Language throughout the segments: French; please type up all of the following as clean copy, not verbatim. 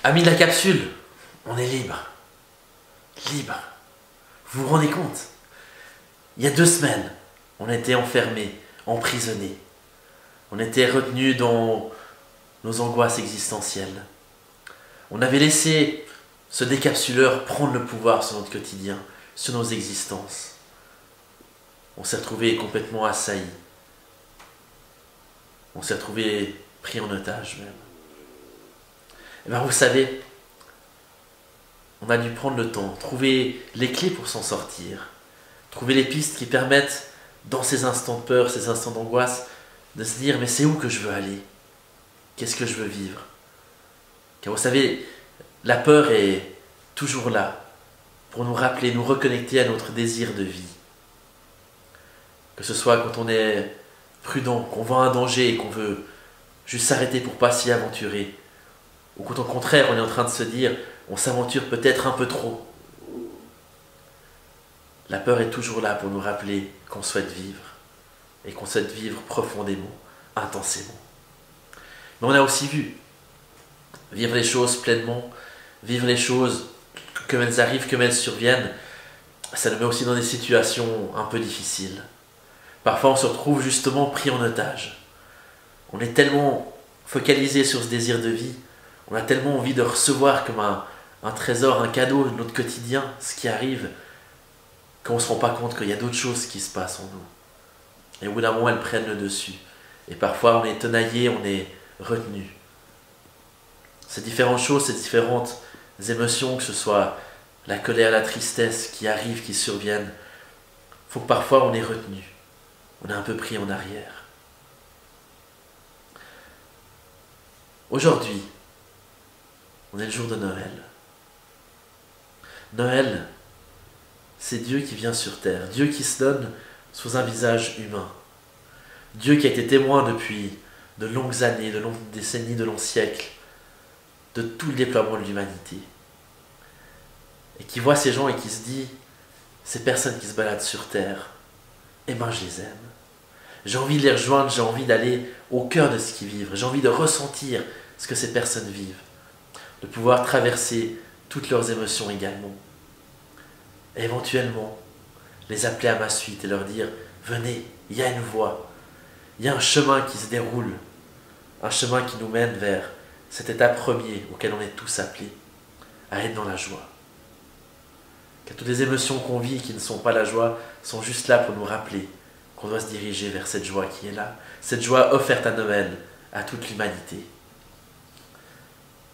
Amis de la capsule, on est libre. Libre. Vous vous rendez compte? Il y a 2 semaines, on était enfermés, emprisonnés. On était retenus dans nos angoisses existentielles. On avait laissé ce décapsuleur prendre le pouvoir sur notre quotidien, sur nos existences. On s'est retrouvés complètement assaillis. On s'est retrouvés pris en otage même. Et bien vous savez, on a dû prendre le temps, trouver les clés pour s'en sortir, trouver les pistes qui permettent, dans ces instants de peur, ces instants d'angoisse, de se dire mais c'est où que je veux aller? Qu'est-ce que je veux vivre? Car vous savez, la peur est toujours là pour nous rappeler, nous reconnecter à notre désir de vie. Que ce soit quand on est prudent, qu'on voit un danger et qu'on veut juste s'arrêter pour pas s'y aventurer, ou quand au contraire on est en train de se dire on s'aventure peut-être un peu trop. La peur est toujours là pour nous rappeler qu'on souhaite vivre, et qu'on souhaite vivre profondément, intensément. Mais on a aussi vu vivre les choses pleinement, vivre les choses comme elles arrivent, comme elles surviennent, ça nous met aussi dans des situations un peu difficiles. Parfois on se retrouve justement pris en otage. On est tellement focalisé sur ce désir de vie, on a tellement envie de recevoir comme un trésor, un cadeau de notre quotidien, ce qui arrive, qu'on ne se rend pas compte qu'il y a d'autres choses qui se passent en nous. Et au bout d'un moment, elles prennent le dessus. Et parfois, on est tenaillé, on est retenu. Ces différentes choses, ces différentes émotions, que ce soit la colère, la tristesse qui arrivent, qui surviennent, il faut que parfois on est retenu. On est un peu pris en arrière. Aujourd'hui, on est le jour de Noël. Noël, c'est Dieu qui vient sur terre, Dieu qui se donne sous un visage humain. Dieu qui a été témoin depuis de longues années, de longues décennies, de longs siècles, de tout le déploiement de l'humanité. Et qui voit ces gens et qui se dit, ces personnes qui se baladent sur terre, eh ben je les aime. J'ai envie de les rejoindre, j'ai envie d'aller au cœur de ce qu'ils vivent, j'ai envie de ressentir ce que ces personnes vivent, de pouvoir traverser toutes leurs émotions également. Et éventuellement, les appeler à ma suite et leur dire « Venez, il y a une voie, il y a un chemin qui se déroule, un chemin qui nous mène vers cet état premier auquel on est tous appelés, à être dans la joie. » Car toutes les émotions qu'on vit qui ne sont pas la joie sont juste là pour nous rappeler qu'on doit se diriger vers cette joie qui est là, cette joie offerte à Noël, à toute l'humanité.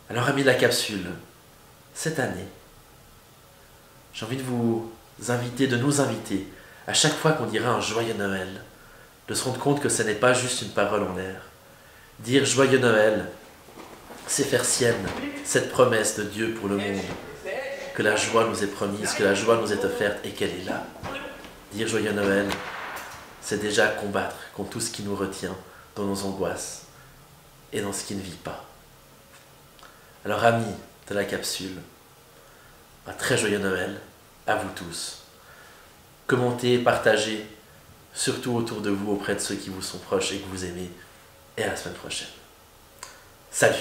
Alors amis de la capsule, cette année, j'ai envie de vous inviter, de nous inviter, à chaque fois qu'on dira un joyeux Noël, de se rendre compte que ce n'est pas juste une parole en l'air. Dire joyeux Noël, c'est faire sienne cette promesse de Dieu pour le monde, que la joie nous est promise, que la joie nous est offerte et qu'elle est là. Dire joyeux Noël, c'est déjà combattre contre tout ce qui nous retient dans nos angoisses et dans ce qui ne vit pas. Alors amis de la capsule, un très joyeux Noël à vous tous. Commentez, partagez, surtout autour de vous, auprès de ceux qui vous sont proches et que vous aimez. Et à la semaine prochaine. Salut!